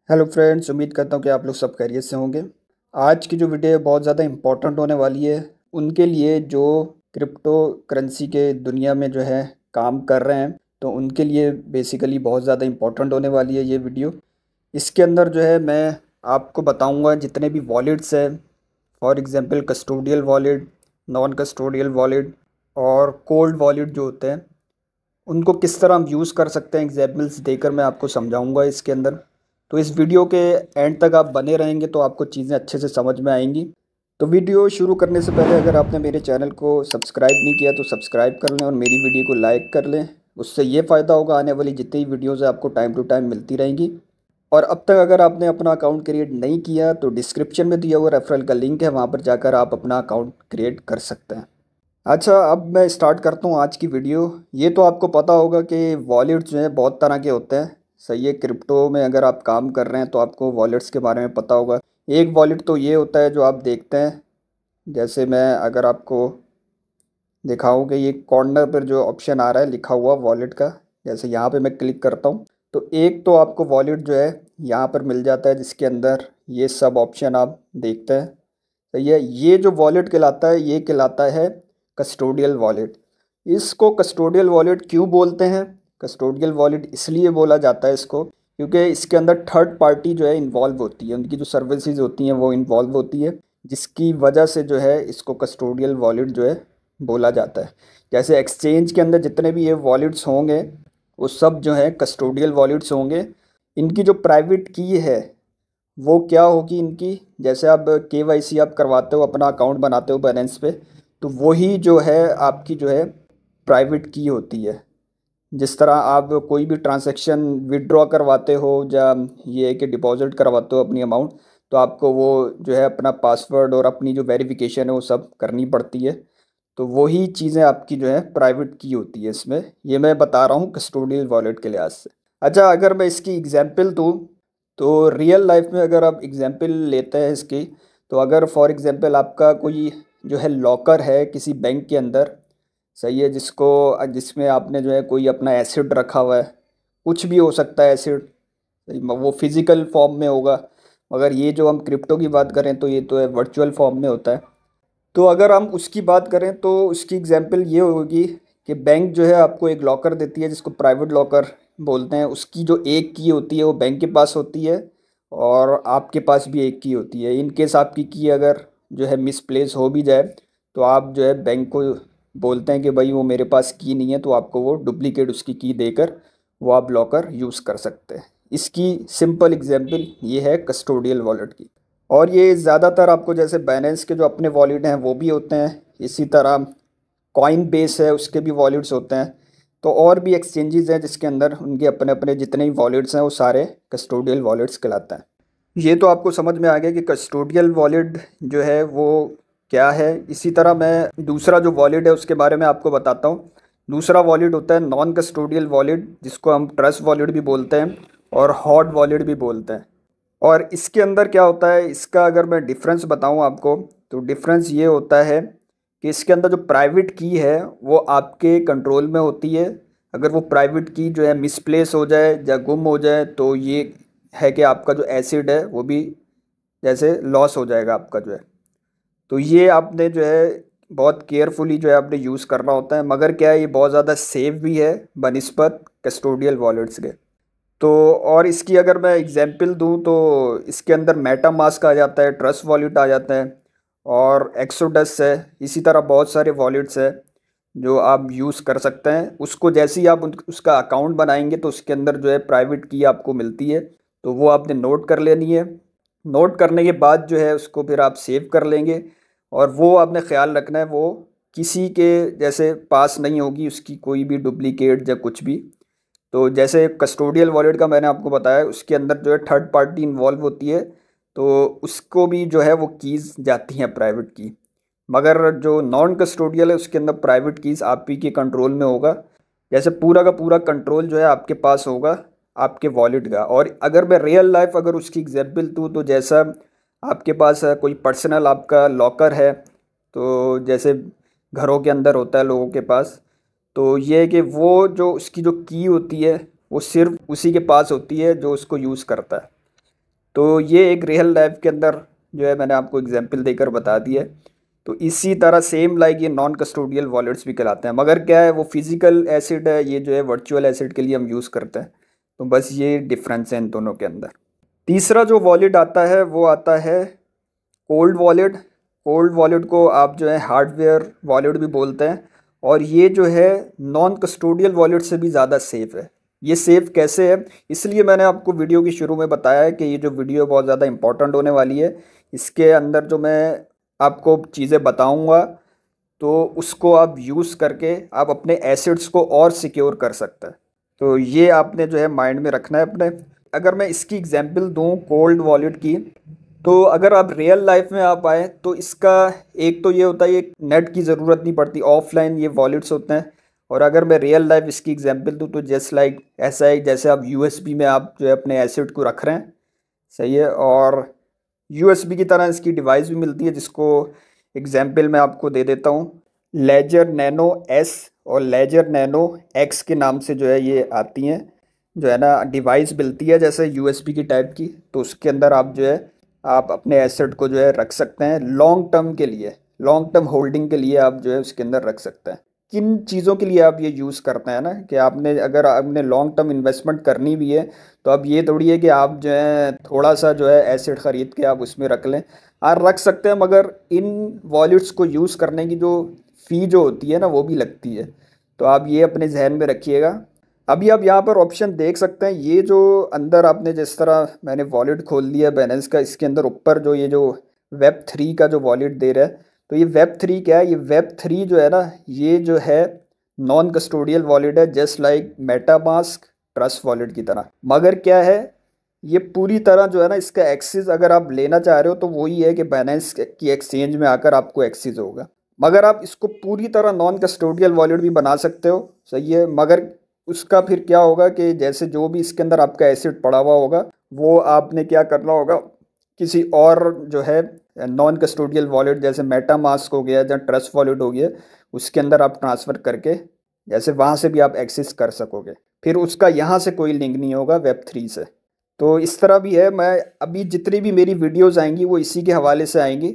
Hello friends, उम्मीद करता हूँ कि आप लोग सब खैरियत से होंगे। आज की जो वीडियो है बहुत ज़्यादा इम्पोर्टेंट होने वाली है उनके लिए जो क्रिप्टो करेंसी के दुनिया में जो है काम कर रहे हैं। तो उनके लिए बेसिकली बहुत ज़्यादा इम्पोर्टेंट होने वाली है ये वीडियो। इसके अंदर जो है मैं आपको बताऊँगा जितने भी वॉलेट्स हैं, for example custodial wallet, non custodial wallet और कोल्ड वॉलेट जो होते हैं, उनको किस तरह हम यूज़ कर सकते हैं एग्जाम्पल्स देकर मैं आपको समझाऊंगा इसके अंदर। तो इस वीडियो के एंड तक आप बने रहेंगे तो आपको चीज़ें अच्छे से समझ में आएंगी। तो वीडियो शुरू करने से पहले अगर आपने मेरे चैनल को सब्सक्राइब नहीं किया तो सब्सक्राइब कर लें और मेरी वीडियो को लाइक कर लें। उससे ये फ़ायदा होगा, आने वाली जितनी वीडियोज़ है आपको टाइम टू टाइम मिलती रहेंगी। और अब तक अगर आपने अपना अकाउंट क्रिएट नहीं किया तो डिस्क्रिप्शन में दिया हुआ रेफरल का लिंक है, वहाँ पर जाकर आप अपना अकाउंट क्रिएट कर सकते हैं। अच्छा, अब मैं स्टार्ट करता हूँ आज की वीडियो। ये तो आपको पता होगा कि वॉलेट्स जो है बहुत तरह के होते हैं। सही है, क्रिप्टो में अगर आप काम कर रहे हैं तो आपको वॉलेट्स के बारे में पता होगा। एक वॉलेट तो ये होता है जो आप देखते हैं, जैसे मैं अगर आपको दिखाऊँ कि ये कॉर्नर पर जो ऑप्शन आ रहा है लिखा हुआ वॉलेट का, जैसे यहाँ पे मैं क्लिक करता हूँ तो एक तो आपको वॉलेट जो है यहाँ पर मिल जाता है जिसके अंदर ये सब ऑप्शन आप देखते हैं। सही है, ये जो वॉलेट कहलाता है ये कहलाता है कस्टोडियल वॉलेट। इसको कस्टोडियल वॉलेट क्यों बोलते हैं? कस्टोडियल वॉलेट इसलिए बोला जाता है इसको क्योंकि इसके अंदर थर्ड पार्टी जो है इन्वॉल्व होती है, उनकी जो सर्विसेज होती हैं वो इन्वॉल्व होती है, जिसकी वजह से जो है इसको कस्टोडियल वॉलेट जो है बोला जाता है। जैसे एक्सचेंज के अंदर जितने भी ये वॉलेट्स होंगे वो सब जो है कस्टोडियल वॉलेट्स होंगे। इनकी जो प्राइवेट की है वो क्या होगी इनकी, जैसे आप केवाईसी आप करवाते हो, अपना अकाउंट बनाते हो बैलेंस पे, तो वही जो है आपकी जो है प्राइवेट की होती है। जिस तरह आप कोई भी ट्रांजैक्शन विड्रॉ करवाते हो या ये है कि डिपॉजिट करवाते हो अपनी अमाउंट, तो आपको वो जो है अपना पासवर्ड और अपनी जो वेरिफिकेशन है वो सब करनी पड़ती है। तो वही चीज़ें आपकी जो है प्राइवेट की होती है इसमें। ये मैं बता रहा हूँ कस्टोडियल वॉलेट के लिहाज से। अच्छा, अगर मैं इसकी एग्जांपल दूँ तो रियल लाइफ में अगर आप एग्जांपल लेते हैं इसकी, तो अगर फॉर एग्जांपल आपका कोई जो है लॉकर है किसी बैंक के अंदर, सही है, जिसमें आपने जो है कोई अपना एसिड रखा हुआ है, कुछ भी हो सकता है एसिड, वो फिज़िकल फॉर्म में होगा, मगर ये जो हम क्रिप्टो की बात करें तो ये तो है वर्चुअल फॉर्म में होता है। तो अगर हम उसकी बात करें तो उसकी एग्जांपल ये होगी कि बैंक जो है आपको एक लॉकर देती है जिसको प्राइवेट लॉकर बोलते हैं। उसकी जो एक की होती है वो बैंक के पास होती है और आपके पास भी एक की होती है। इन केस आपकी की अगर जो है मिसप्लेस हो भी जाए तो आप जो है बैंक को बोलते हैं कि भाई वो मेरे पास की नहीं है, तो आपको वो डुप्लीकेट उसकी की देकर वो आप लॉकर यूज़ कर सकते हैं। इसकी सिंपल एग्जांपल ये है कस्टोडियल वॉलेट की। और ये ज़्यादातर आपको जैसे बाइनेंस के जो अपने वॉलेट हैं वो भी होते हैं, इसी तरह कॉइन बेस है उसके भी वॉलेट्स होते हैं। तो और भी एक्सचेंजेस हैं जिसके अंदर उनके अपने अपने जितने भी वॉलेट्स हैं वो सारे कस्टोडियल वॉलेट्स कहलाते हैं। ये तो आपको समझ में आ गया कि कस्टोडियल वॉलेट जो है वो क्या है। इसी तरह मैं दूसरा जो वॉलेट है उसके बारे में आपको बताता हूँ। दूसरा वॉलेट होता है नॉन कस्टोडियल वॉलेट, जिसको हम ट्रस्ट वॉलेट भी बोलते हैं और हॉट वॉलेट भी बोलते हैं। और इसके अंदर क्या होता है, इसका अगर मैं डिफरेंस बताऊं आपको तो डिफरेंस ये होता है कि इसके अंदर जो प्राइवेट की है वो आपके कंट्रोल में होती है। अगर वो प्राइवेट की जो है मिसप्लेस हो जाए या गुम हो जाए तो ये है कि आपका जो एसिड है वो भी जैसे लॉस हो जाएगा आपका जो है। तो ये आपने जो है बहुत केयरफुली जो है आपने यूज़ करना होता है, मगर क्या है ये बहुत ज़्यादा सेफ भी है बनिस्बत कस्टोडियल वॉलेट्स के। तो और इसकी अगर मैं एग्जांपल दूं तो इसके अंदर मेटा मास्क आ जाता है, ट्रस्ट वॉलेट आ जाता है और एक्सोडस है। इसी तरह बहुत सारे वॉलेट्स है जो आप यूज़ कर सकते हैं। उसको जैसे ही आप उसका अकाउंट बनाएंगे तो उसके अंदर जो है प्राइवेट की आपको मिलती है, तो वो आपने नोट कर लेनी है। नोट करने के बाद जो है उसको फिर आप सेव कर लेंगे और वो आपने ख्याल रखना है वो किसी के जैसे पास नहीं होगी, उसकी कोई भी डुप्लीकेट या कुछ भी। तो जैसे कस्टोडियल वॉलेट का मैंने आपको बताया उसके अंदर जो है थर्ड पार्टी इन्वॉल्व होती है, तो उसको भी जो है वो कीज़ जाती हैं प्राइवेट की। मगर जो नॉन कस्टोडियल है उसके अंदर प्राइवेट कीज़ आप ही के कंट्रोल में होगा। जैसे पूरा का पूरा कंट्रोल जो है आपके पास होगा आपके वॉलेट का। और अगर मैं रियल लाइफ अगर उसकी एग्जांपल दूँ तो जैसा आपके पास कोई पर्सनल आपका लॉकर है, तो जैसे घरों के अंदर होता है लोगों के पास, तो ये है कि वो जो उसकी जो की होती है वो सिर्फ उसी के पास होती है जो उसको यूज़ करता है। तो ये एक रियल लाइफ के अंदर जो है मैंने आपको एग्जांपल देकर बता दिया है। तो इसी तरह सेम लाइक ये नॉन कस्टोडियल वॉलेट्स भी कहलाते हैं, मगर क्या है वो फिजिकल एसिड है, ये जो है वर्चुअल एसिड के लिए हम यूज़ करते हैं। तो बस ये डिफरेंस है इन दोनों के अंदर। तीसरा जो वॉलेट आता है वो आता है कोल्ड वॉलेट। कोल्ड वॉलेट को आप जो है हार्डवेयर वॉलेट भी बोलते हैं, और ये जो है नॉन कस्टोडियल वॉलेट से भी ज़्यादा सेफ़ है। ये सेफ़ कैसे है, इसलिए मैंने आपको वीडियो की शुरू में बताया है कि ये जो वीडियो बहुत ज़्यादा इंपॉर्टेंट होने वाली है। इसके अंदर जो मैं आपको चीज़ें बताऊंगा तो उसको आप यूज़ करके आप अपने एसेट्स को और सिक्योर कर सकते हैं। तो ये आपने जो है माइंड में रखना है अपने। अगर मैं इसकी एग्जांपल दूं कोल्ड वॉलेट की, तो अगर आप रियल लाइफ में आप आए तो इसका एक तो ये होता है ये नेट की ज़रूरत नहीं पड़ती, ऑफलाइन ये वॉलेट्स होते हैं। और अगर मैं रियल लाइफ इसकी एग्जांपल दूं तो जस्ट लाइक ऐसा है जैसे आप यूएसबी में आप जो है अपने एसेट को रख रहे हैं, सही है। और यूएसबी की तरह इसकी डिवाइस भी मिलती है, जिसको एग्जांपल मैं आपको दे देता हूँ। लेजर नैनो एस और लेजर नैनो एक्स के नाम से जो है ये आती हैं, जो है ना डिवाइस मिलती है जैसे यूएसबी की टाइप की। तो उसके अंदर आप जो है आप अपने एसेट को जो है रख सकते हैं लॉन्ग टर्म के लिए, लॉन्ग टर्म होल्डिंग के लिए आप जो है उसके अंदर रख सकते हैं। किन चीज़ों के लिए आप ये यूज़ करते हैं ना, कि आपने अगर आपने लॉन्ग टर्म इन्वेस्टमेंट करनी भी है तो अब ये थोड़ी है कि आप जो है थोड़ा सा जो है एसेट ख़रीद के आप उसमें रख लें। आप रख सकते हैं, मगर इन वॉलेट्स को यूज़ करने की जो फ़ी जो होती है ना वो भी लगती है। तो आप ये अपने जहन में रखिएगा। अभी आप यहाँ पर ऑप्शन देख सकते हैं, ये जो अंदर आपने जिस तरह मैंने वॉलेट खोल लिया बैलेंस का, इसके अंदर ऊपर जो ये जो वेब 3 का जो वॉलेट दे रहा है, तो ये वेब 3 क्या है, ये वेब 3 जो है ना ये जो है नॉन कस्टोडियल वॉलेट है, just like MetaMask trust wallet की तरह। मगर क्या है ये पूरी तरह जो है ना इसका एक्सेस अगर आप लेना चाह रहे हो तो वही है कि बाइनेंस की एक्सचेंज में आकर आपको एक्सेस होगा। मगर आप इसको पूरी तरह नॉन कस्टोडियल वॉलेट भी बना सकते हो, सही है। मगर उसका फिर क्या होगा कि जैसे जो भी इसके अंदर आपका एसेट पड़ा हुआ होगा वो आपने क्या करना होगा, किसी और जो है नॉन कस्टोडियल वॉलेट जैसे मेटामास्क हो गया या ट्रस्ट वॉलेट हो गया, उसके अंदर आप ट्रांसफ़र करके जैसे वहाँ से भी आप एक्सेस कर सकोगे। फिर उसका यहाँ से कोई लिंक नहीं होगा वेब 3 से। तो इस तरह भी है। मैं अभी जितनी भी मेरी वीडियोस आएंगी वो इसी के हवाले से आएंगी।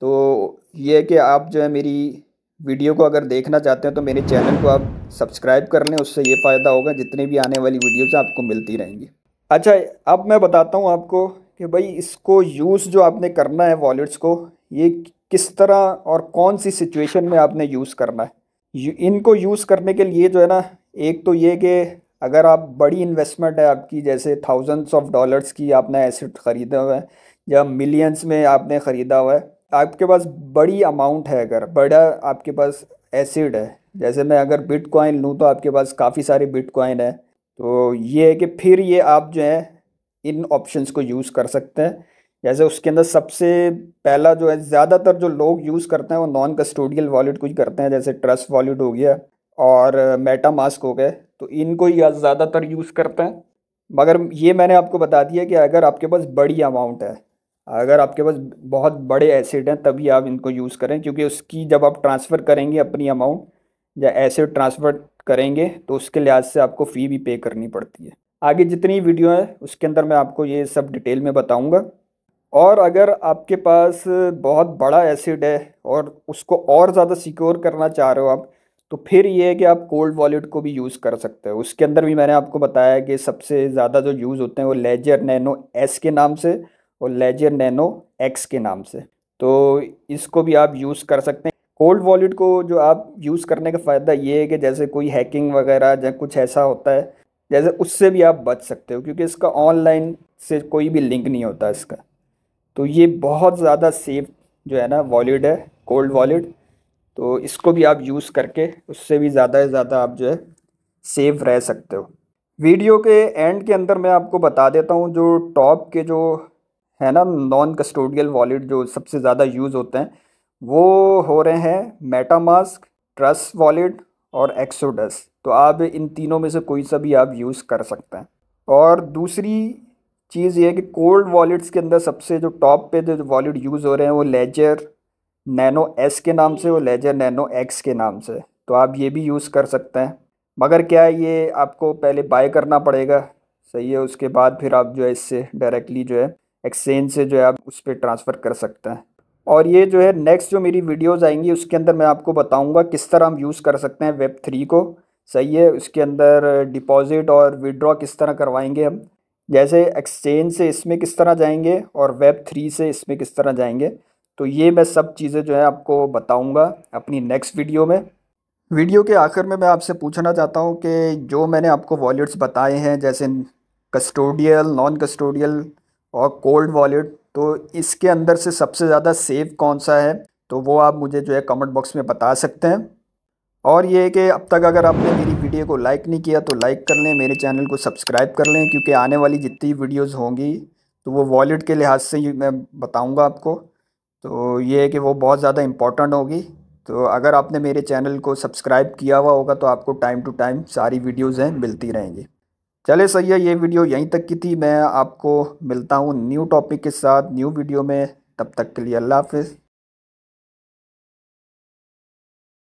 तो ये है कि आप जो है मेरी वीडियो को अगर देखना चाहते हैं तो मेरे चैनल को आप सब्सक्राइब कर लें, उससे ये फ़ायदा होगा जितनी भी आने वाली वीडियोस आपको मिलती रहेंगी। अच्छा, अब मैं बताता हूँ आपको कि भाई इसको यूज़ जो आपने करना है वॉलेट्स को, ये किस तरह और कौन सी सिचुएशन में आपने यूज़ करना है। इनको यूज़ करने के लिए जो है ना, एक तो ये कि अगर आप बड़ी इन्वेस्टमेंट है आपकी, जैसे थाउजेंड्स ऑफ डॉलर्स की आपने एसेट ख़रीदा हुआ है या मिलियंस में आपने ख़रीदा हुआ है, आपके पास बड़ी अमाउंट है, अगर बड़ा आपके पास एसिड है, जैसे मैं अगर बिटकॉइन लूँ तो आपके पास काफ़ी सारे बिटकॉइन है, तो ये है कि फिर ये आप जो है इन ऑप्शंस को यूज़ कर सकते हैं। जैसे उसके अंदर सबसे पहला जो है ज़्यादातर जो लोग यूज़ करते हैं वो नॉन कस्टोडियल वॉलेट को ही करते हैं, जैसे ट्रस्ट वॉलेट हो गया और मेटामास्क हो गए, तो इनको ही ज़्यादातर यूज़ करते हैं। मगर ये मैंने आपको बता दिया कि अगर आपके पास बड़ी अमाउंट है, अगर आपके पास बहुत बड़े एसेट हैं तभी आप इनको यूज़ करें, क्योंकि उसकी जब आप ट्रांसफ़र करेंगे अपनी अमाउंट या एसेट ट्रांसफ़र करेंगे तो उसके लिहाज से आपको फ़ी भी पे करनी पड़ती है। आगे जितनी वीडियो है उसके अंदर मैं आपको ये सब डिटेल में बताऊंगा। और अगर आपके पास बहुत बड़ा एसेट है और उसको और ज़्यादा सिक्योर करना चाह रहे हो आप, तो फिर ये है कि आप कोल्ड वॉलेट को भी यूज़ कर सकते हो। उसके अंदर भी मैंने आपको बताया कि सबसे ज़्यादा जो यूज़ होते हैं वो लेजर नैनो एस के नाम से और लेजर नैनो एक्स के नाम से, तो इसको भी आप यूज़ कर सकते हैं। कोल्ड वॉलेट को जो आप यूज़ करने का फ़ायदा ये है कि जैसे कोई हैकिंग वगैरह या कुछ ऐसा होता है, जैसे उससे भी आप बच सकते हो, क्योंकि इसका ऑनलाइन से कोई भी लिंक नहीं होता इसका। तो ये बहुत ज़्यादा सेफ जो है ना वॉलेट है कोल्ड वॉलेट। तो इसको भी आप यूज़ करके उससे भी ज़्यादा से ज़्यादा आप जो है सेफ रह सकते हो। वीडियो के एंड के अंदर मैं आपको बता देता हूँ जो टॉप के जो है ना नॉन कस्टोडियल वॉलेट जो सबसे ज़्यादा यूज़ होते हैं वो हो रहे हैं मेटामास्क, ट्रस्ट वॉलेट और एक्सोडस। तो आप इन तीनों में से कोई सा भी आप यूज़ कर सकते हैं। और दूसरी चीज़ ये है कि कोल्ड वॉलेट्स के अंदर सबसे जो टॉप पे जो वॉलेट यूज़ हो रहे हैं वो लेजर नैनो एस के नाम से और लेजर नैनो एक्स के नाम से, तो आप ये भी यूज़ कर सकते हैं। मगर क्या है ये आपको पहले बाय करना पड़ेगा, सही है। उसके बाद फिर आप जो है इससे डायरेक्टली जो है एक्सचेंज से जो है आप उस पर ट्रांसफ़र कर सकते हैं। और ये जो है नेक्स्ट जो मेरी वीडियोस आएंगी उसके अंदर मैं आपको बताऊंगा किस तरह हम यूज़ कर सकते हैं वेब 3 को। सही है, उसके अंदर डिपॉजिट और विड्रॉ किस तरह करवाएंगे हम, जैसे एक्सचेंज से इसमें किस तरह जाएंगे और वेब 3 से इसमें किस तरह जाएंगे। तो ये मैं सब चीज़ें जो है आपको बताऊंगा अपनी नेक्स्ट वीडियो में। वीडियो के आखिर में मैं आपसे पूछना चाहता हूँ कि जो मैंने आपको वॉलेट्स बताए हैं जैसे कस्टोडियल, नॉन कस्टोडियल और कोल्ड वॉलेट, तो इसके अंदर से सबसे ज़्यादा सेफ कौन सा है, तो वो आप मुझे जो है कमेंट बॉक्स में बता सकते हैं। और ये है कि अब तक अगर आपने मेरी वीडियो को लाइक नहीं किया तो लाइक कर लें, मेरे चैनल को सब्सक्राइब कर लें, क्योंकि आने वाली जितनी वीडियोस होंगी तो वो वॉलेट के लिहाज से ही मैं बताऊंगा आपको। तो ये है कि वो बहुत ज़्यादा इम्पोर्टेंट होगी। तो अगर आपने मेरे चैनल को सब्सक्राइब किया हुआ होगा तो आपको टाइम टू टाइम सारी वीडियोज़ हैं मिलती रहेंगी। चले सही है, ये वीडियो यहीं तक की थी। मैं आपको मिलता हूँ न्यू टॉपिक के साथ न्यू वीडियो में। तब तक के लिए अल्लाह हाफिज़।